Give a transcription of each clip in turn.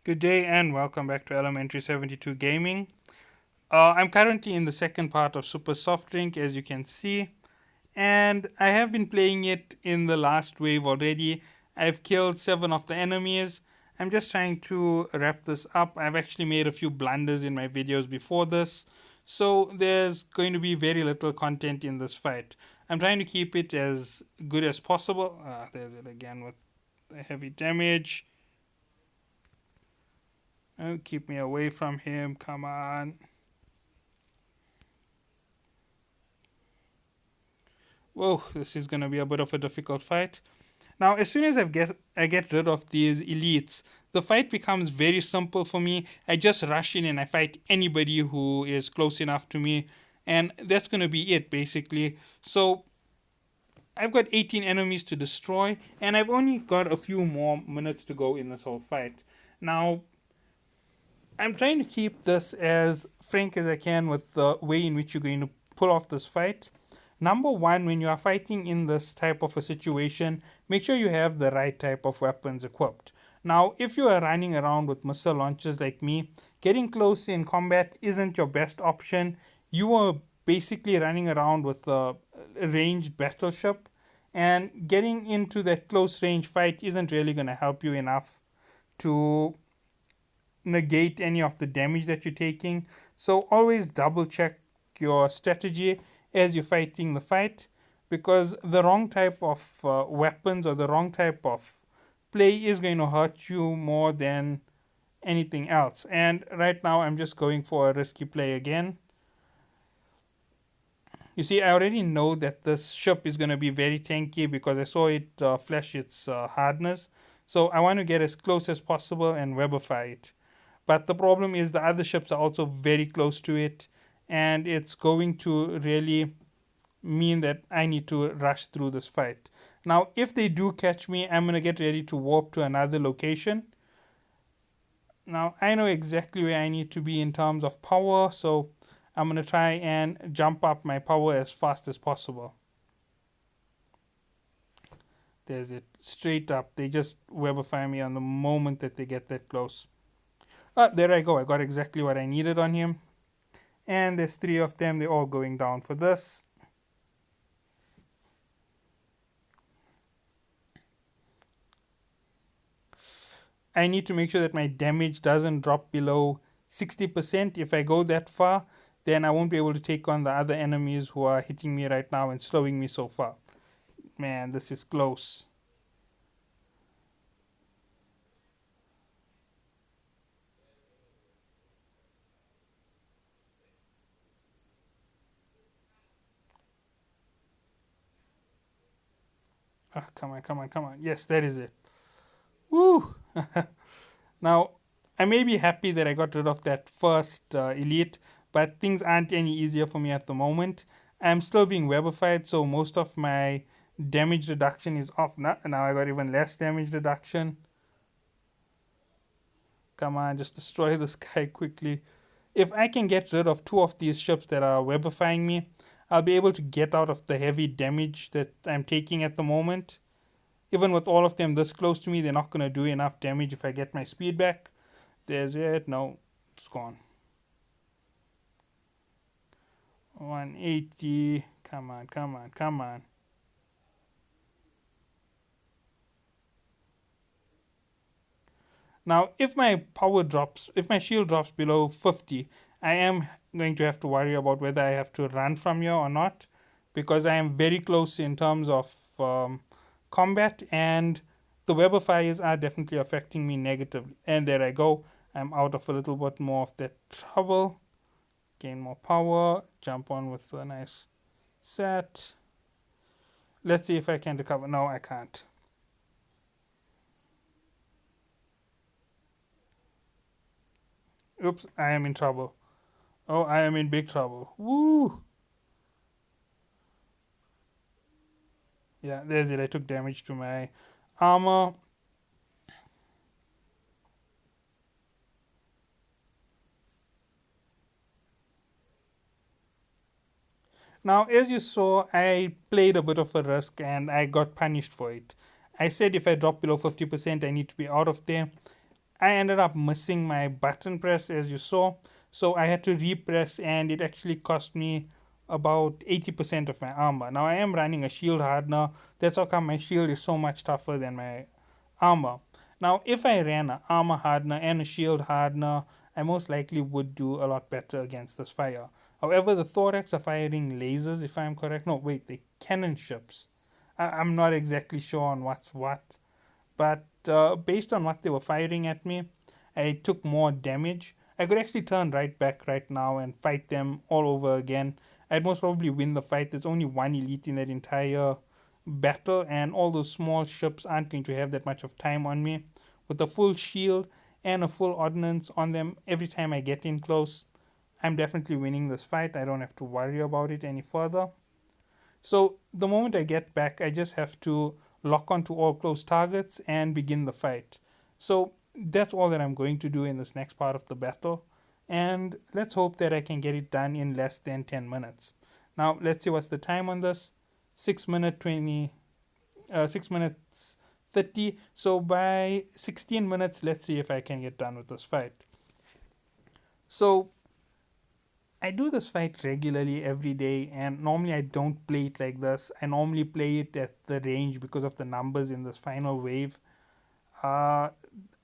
Good day and welcome back to Elementary 72 Gaming. I'm currently in the second part of Super Soft Drink, as you can see, and I have been playing it in the last wave already. I've killed 7 of the enemies. I'm just trying to wrap this up. I've actually made a few blunders in my videos before this, so there's going to be very little content in this fight. I'm trying to keep it as good as possible. There's it again with the heavy damage. Oh, keep me away from him. Come on. Whoa, this is gonna be a bit of a difficult fight. Now, as soon as I get rid of these elites, the fight becomes very simple for me. I just rush in and I fight anybody who is close enough to me, and that's gonna be it basically. So I've got 18 enemies to destroy, and I've only got a few more minutes to go in this whole fight. Now, I'm trying to keep this as frank as I can with the way in which you're going to pull off this fight. Number one, when you are fighting in this type of a situation, make sure you have the right type of weapons equipped. Now, if you are running around with missile launchers like me, getting close in combat isn't your best option. You are basically running around with a ranged battleship, and getting into that close range fight isn't really going to help you enough to negate any of the damage that you're taking. So always double check your strategy as you're fighting the fight, because the wrong type of weapons or the wrong type of play is going to hurt you more than anything else. And right now, I'm just going for a risky play again. You see, I already know that this ship is going to be very tanky because I saw it flash its hardness. So I want to get as close as possible and webify it. But the problem is the other ships are also very close to it, and it's going to really mean that I need to rush through this fight. Now, if they do catch me, I'm going to get ready to warp to another location. Now, I know exactly where I need to be in terms of power, so I'm going to try and jump up my power as fast as possible. There's it, straight up. They just webify me on the moment that they get that close. There I go. I got exactly what I needed on him. And there's 3 of them. They're all going down for this. I need to make sure that my damage doesn't drop below 60%. If I go that far, then I won't be able to take on the other enemies who are hitting me right now and slowing me so far. Man, this is close. Ah, come on, come on, come on. Yes, that is it. Woo! Now, I may be happy that I got rid of that first elite, but things aren't any easier for me at the moment. I'm still being webified, so most of my damage reduction is off now. Now I got even less damage reduction. Come on, just destroy this guy quickly. If I can get rid of 2 of these ships that are webifying me, I'll be able to get out of the heavy damage that I'm taking at the moment. Even with all of them this close to me, they're not going to do enough damage if I get my speed back. There's it. No, it's gone. 180. Come on, come on, come on. Now, if my power drops, if my shield drops below 50, I am going to have to worry about whether I have to run from here or not, because I am very close in terms of combat, and the webifiers are definitely affecting me negatively. And there I go. I'm out of a little bit more of that trouble. Gain more power. Jump on with a nice set. Let's see if I can recover. No, I can't. Oops, I am in trouble. Oh, I am in big trouble. Woo! Yeah, there's it. I took damage to my armor. Now, as you saw, I played a bit of a risk and I got punished for it. I said if I drop below 50%, I need to be out of there. I ended up missing my button press as you saw. So I had to repress, and it actually cost me about 80% of my armor. Now I am running a shield hardener. That's how come my shield is so much tougher than my armor. Now, if I ran an armor hardener and a shield hardener, I most likely would do a lot better against this fire. However, the Thorax are firing lasers, if I'm correct. No, wait, they cannon ships. I'm not exactly sure on what's what, but based on what they were firing at me, I took more damage. I could actually turn right back right now and fight them all over again. I'd most probably win the fight. There's only one elite in that entire battle, and all those small ships aren't going to have that much of time on me. With a full shield and a full ordnance on them every time I get in close, I'm definitely winning this fight. I don't have to worry about it any further. So the moment I get back, I just have to lock onto all close targets and begin the fight. So that's all that I'm going to do in this next part of the battle. And let's hope that I can get it done in less than 10 minutes. Now, let's see what's the time on this. 6 minute 20, 6 minutes 30. So by 16 minutes, let's see if I can get done with this fight. So I do this fight regularly every day, and normally I don't play it like this. I normally play it at the range because of the numbers in this final wave. Uh,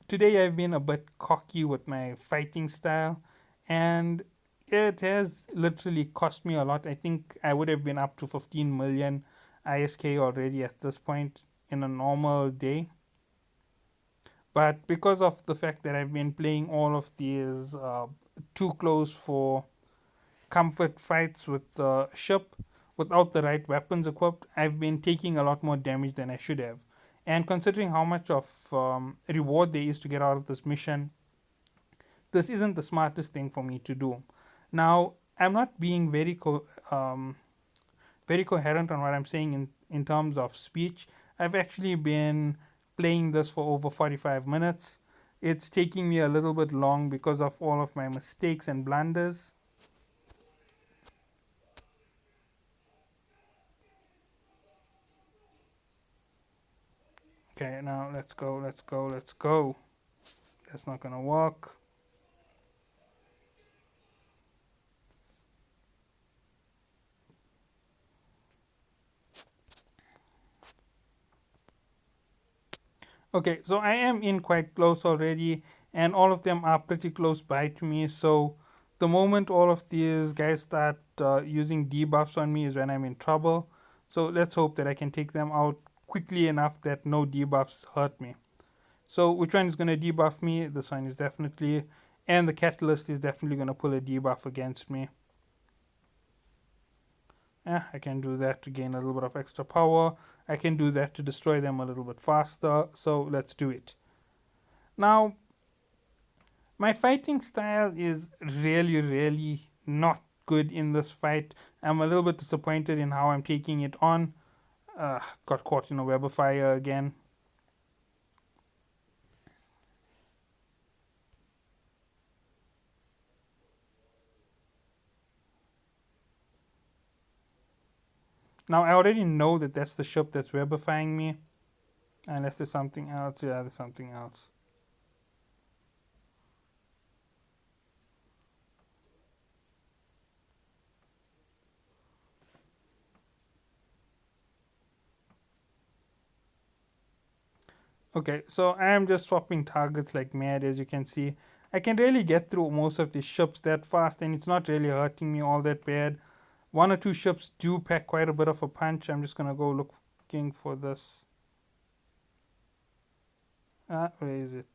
Today I've been a bit cocky with my fighting style, and it has literally cost me a lot. I think I would have been up to 15 million ISK already at this point in a normal day. But because of the fact that I've been playing all of these too close for comfort fights with the ship without the right weapons equipped, I've been taking a lot more damage than I should have. And considering how much of reward there is to get out of this mission, this isn't the smartest thing for me to do. Now, I'm not being very coherent on what I'm saying in terms of speech. I've actually been playing this for over 45 minutes. It's taking me a little bit long because of all of my mistakes and blunders. Okay, now let's go, let's go, let's go. That's not gonna work. Okay, so I am in quite close already, and all of them are pretty close by to me. So the moment all of these guys start using debuffs on me is when I'm in trouble. So let's hope that I can take them out quickly enough that no debuffs hurt me. So which one is going to debuff me? This one is definitely, and the catalyst is definitely going to pull a debuff against me. I can do that to gain a little bit of extra power. I can do that to destroy them a little bit faster. So let's do it. Now, my fighting style is really, really not good in this fight. I'm a little bit disappointed in how I'm taking it on. Got caught in a web of fire again. Now, I already know that that's the ship that's webifying me. Unless there's something else. Yeah, there's something else. Okay, so I am just swapping targets like mad, as you can see. I can really get through most of these ships that fast, and it's not really hurting me all that bad. One or two ships do pack quite a bit of a punch. I'm just gonna go looking for this. Where is it?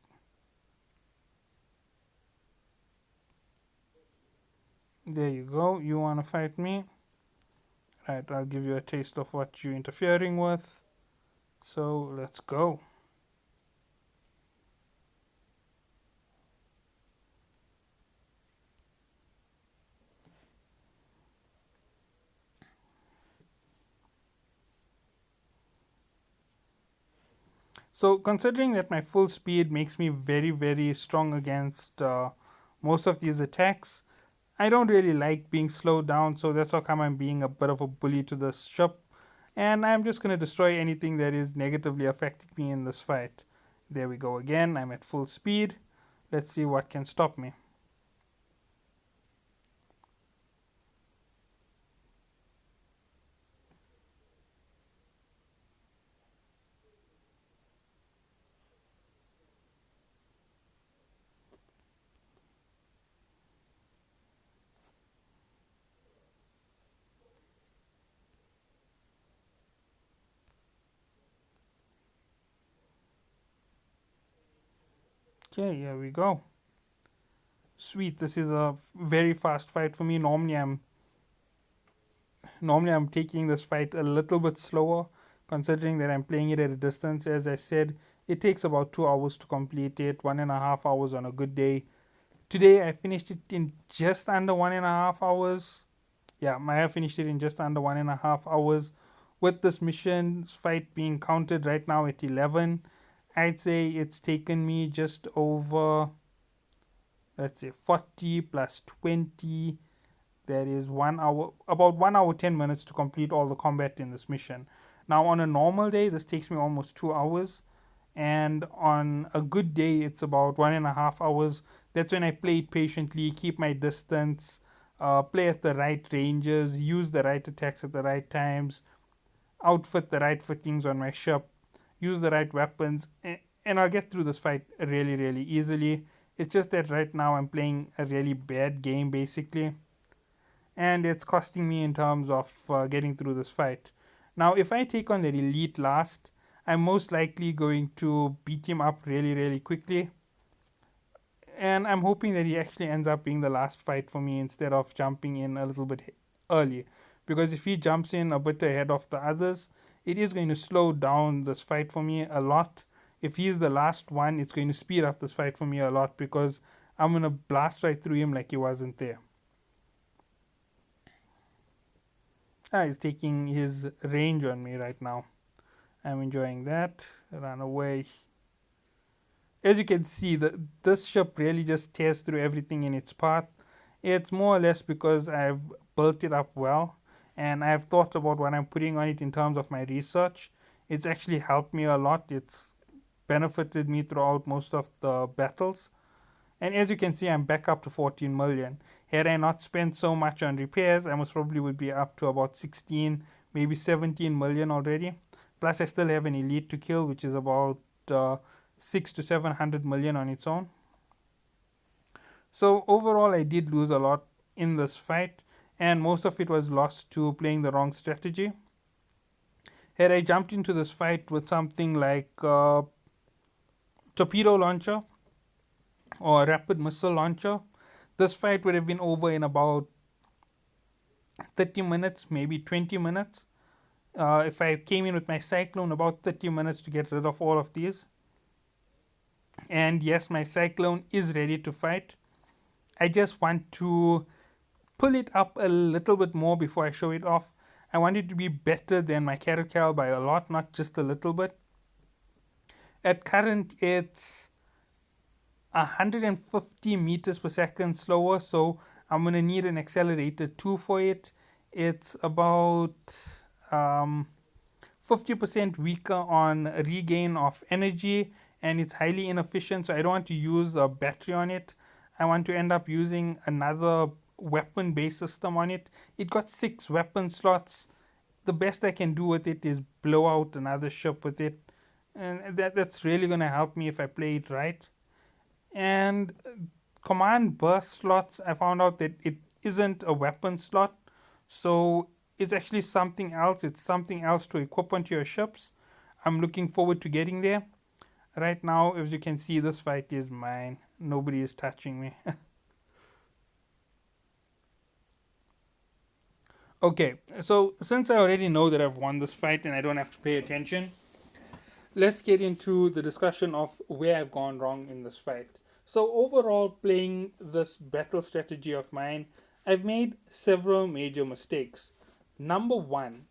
There you go. You wanna fight me? Right, I'll give you a taste of what you're interfering with. So let's go. So considering that my full speed makes me very, very strong against most of these attacks, I don't really like being slowed down. So that's how come I'm being a bit of a bully to this ship. And I'm just going to destroy anything that is negatively affecting me in this fight. There we go again. I'm at full speed. Let's see what can stop me. Okay, here we go. Sweet. This is a very fast fight for me. Normally I'm taking this fight a little bit slower, considering that I'm playing it at a distance. As I said, it takes about 2 hours to complete it, 1.5 hours on a good day. Today I finished it in just under 1.5 hours. Yeah, I have finished it in just under 1.5 hours. With this mission fight being counted right now at 11, I'd say it's taken me just over, let's say, 40 plus 20. There is 1 hour, about 1 hour 10 minutes to complete all the combat in this mission. Now, on a normal day, this takes me almost 2 hours, and on a good day, it's about 1.5 hours. That's when I play it patiently, keep my distance, play at the right ranges, use the right attacks at the right times, outfit the right fittings on my ship, use the right weapons, and I'll get through this fight really, really easily. It's just that right now I'm playing a really bad game, basically, and it's costing me in terms of getting through this fight. Now, if I take on the elite last, I'm most likely going to beat him up really, really quickly. And I'm hoping that he actually ends up being the last fight for me instead of jumping in a little bit early. Because if he jumps in a bit ahead of the others, it is going to slow down this fight for me a lot. If he's the last one, it's going to speed up this fight for me a lot because I'm going to blast right through him like he wasn't there. He's taking his range on me right now. I'm enjoying that. Run away. As you can see, this ship really just tears through everything in its path. It's more or less because I've built it up well and I've thought about what I'm putting on it in terms of my research. It's actually helped me a lot. It's benefited me throughout most of the battles. And as you can see, I'm back up to 14 million. Had I not spent so much on repairs, I most probably would be up to about 16, maybe 17 million already. Plus, I still have an elite to kill, which is about 6 to 700 million on its own. So, overall, I did lose a lot in this fight, and most of it was lost to playing the wrong strategy. Had I jumped into this fight with something like torpedo launcher or rapid missile launcher, this fight would have been over in about 30 minutes, maybe 20 minutes. If I came in with my cyclone, about 30 minutes to get rid of all of these. And yes, my cyclone is ready to fight. I just want to pull it up a little bit more before I show it off. I want it to be better than my Caracal by a lot, not just a little bit. At current, it's 150 meters per second slower, so I'm going to need an accelerator 2 for it. It's about 50% weaker on regain of energy, and it's highly inefficient, so I don't want to use a battery on it. I want to end up using another weapon based system on it. It got 6 weapon slots. The best I can do with it is blow out another ship with it, and that's really going to help me if I play it right. And command burst slots, I found out that it isn't a weapon slot, so it's actually something else. It's something else to equip onto your ships. I'm looking forward to getting there. Right now, as you can see, this fight is mine. Nobody is touching me. Okay, so since I already know that I've won this fight and I don't have to pay attention, let's get into the discussion of where I've gone wrong in this fight. So, overall, playing this battle strategy of mine, I've made several major mistakes. Number one,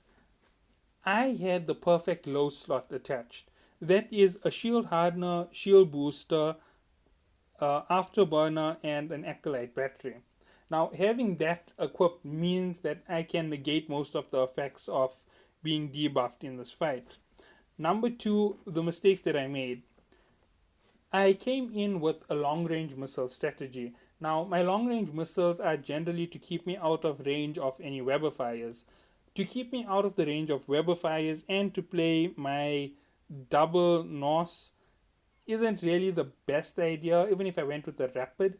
I had the perfect low slot attached. That is a shield hardener, shield booster, afterburner, and an acolyte battery. Now, having that equipped means that I can negate most of the effects of being debuffed in this fight. Number two, the mistakes that I made. I came in with a long range missile strategy. Now, my long range missiles are generally to keep me out of range of any Weber fires. To keep me out of the range of Weber fires and to play my double Norse isn't really the best idea, even if I went with the rapid.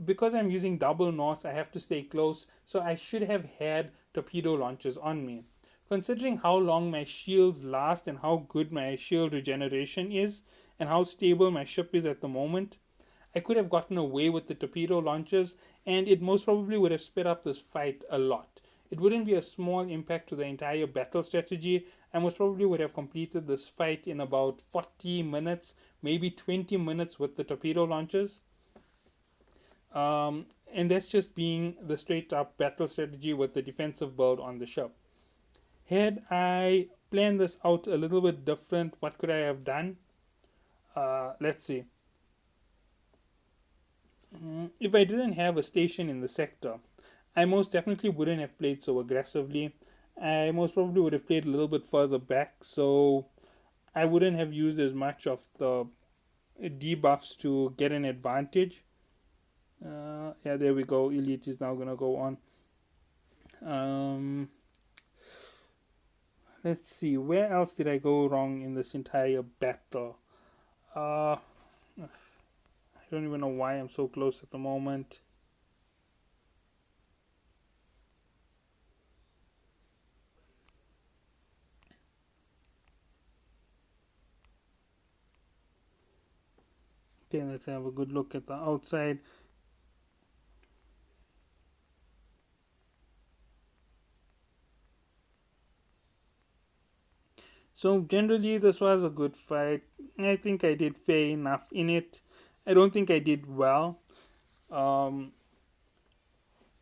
Because I'm using double Norse, I have to stay close, so I should have had torpedo launchers on me. Considering how long my shields last and how good my shield regeneration is, and how stable my ship is at the moment, I could have gotten away with the torpedo launchers, and it most probably would have sped up this fight a lot. It wouldn't be a small impact to the entire battle strategy. I most probably would have completed this fight in about 40 minutes, maybe 20 minutes with the torpedo launchers. And that's just being the straight up battle strategy with the defensive build on the ship. Had I planned this out a little bit different, what could I have done? Let's see. If I didn't have a station in the sector, I most definitely wouldn't have played so aggressively. I most probably would have played a little bit further back, so I wouldn't have used as much of the debuffs to get an advantage. Yeah, there we go. Elite is now gonna go on. Um, let's see. Where else did I go wrong in this entire battle? I don't even know why I'm so close at the moment. Okay, let's have a good look at the outside. So generally, this was a good fight. I think I did fair enough in it. I don't think I did well. Um,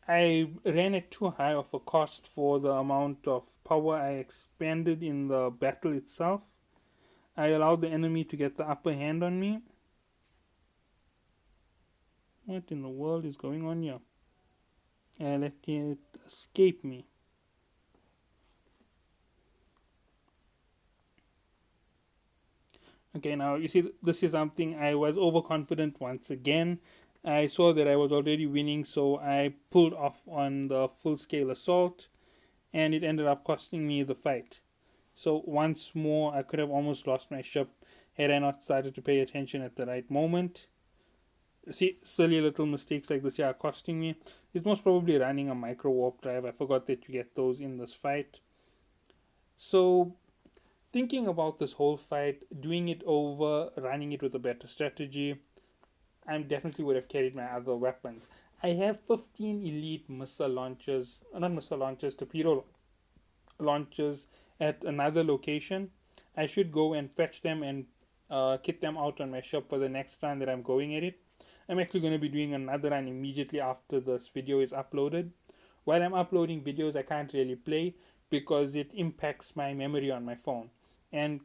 I ran at too high of a cost for the amount of power I expended in the battle itself. I allowed the enemy to get the upper hand on me. What in the world is going on here? I let it escape me. Okay, now you see, this is something I was overconfident once again. I saw that I was already winning, so I pulled off on the full scale assault, and it ended up costing me the fight. So, once more, I could have almost lost my ship had I not started to pay attention at the right moment. See, silly little mistakes like this are costing me. It's most probably running a micro warp drive. I forgot that you get those in this fight. So, thinking about this whole fight, doing it over, running it with a better strategy, I definitely would have carried my other weapons. I have 15 elite missile launchers, not missile launchers, torpedo launchers at another location. I should go and fetch them and kit them out on my ship for the next run that I'm going at it. I'm actually going to be doing another run immediately after this video is uploaded. While I'm uploading videos, I can't really play because it impacts my memory on my phone. And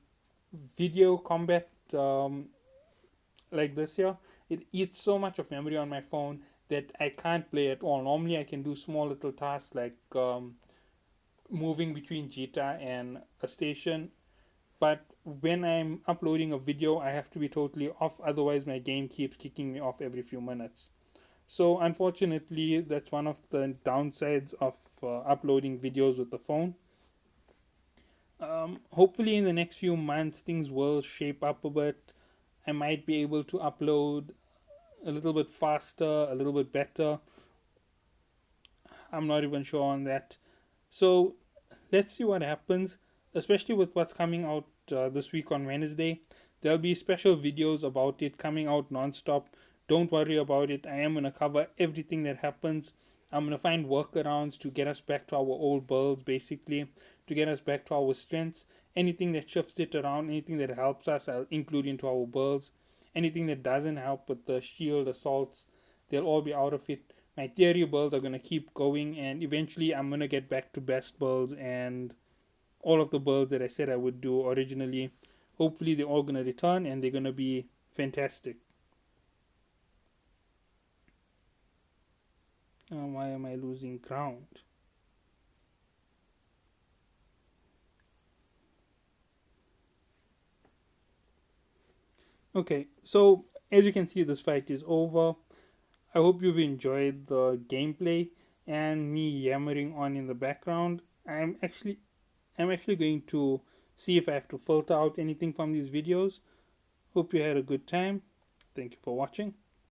video combat like this here, it eats so much of memory on my phone that I can't play at all. Normally, I can do small little tasks like moving between Jita and a station, but when I'm uploading a video, I have to be totally off, otherwise, my game keeps kicking me off every few minutes. So, unfortunately, that's one of the downsides of uploading videos with the phone. Hopefully, in the next few months, things will shape up a bit. I might be able to upload a little bit faster, a little bit better. I'm not even sure on that. So let's see what happens, especially with what's coming out this week on Wednesday. There'll be special videos about it coming out non-stop. Don't worry about it. I am going to cover everything that happens. I'm going to find workarounds to get us back to our old builds, basically, to get us back to our strengths. Anything that shifts it around, anything that helps us, I'll include into our builds. Anything that doesn't help with the shield assaults, they'll all be out of it. My theory builds are going to keep going, and eventually I'm going to get back to best builds and all of the builds that I said I would do originally. Hopefully, they're all going to return and they're going to be fantastic. Why am I losing ground? Okay, so as you can see, this fight is over. I hope you've enjoyed the gameplay and me yammering on in the background. I'm actually going to see if I have to filter out anything from these videos. Hope you had a good time. Thank you for watching.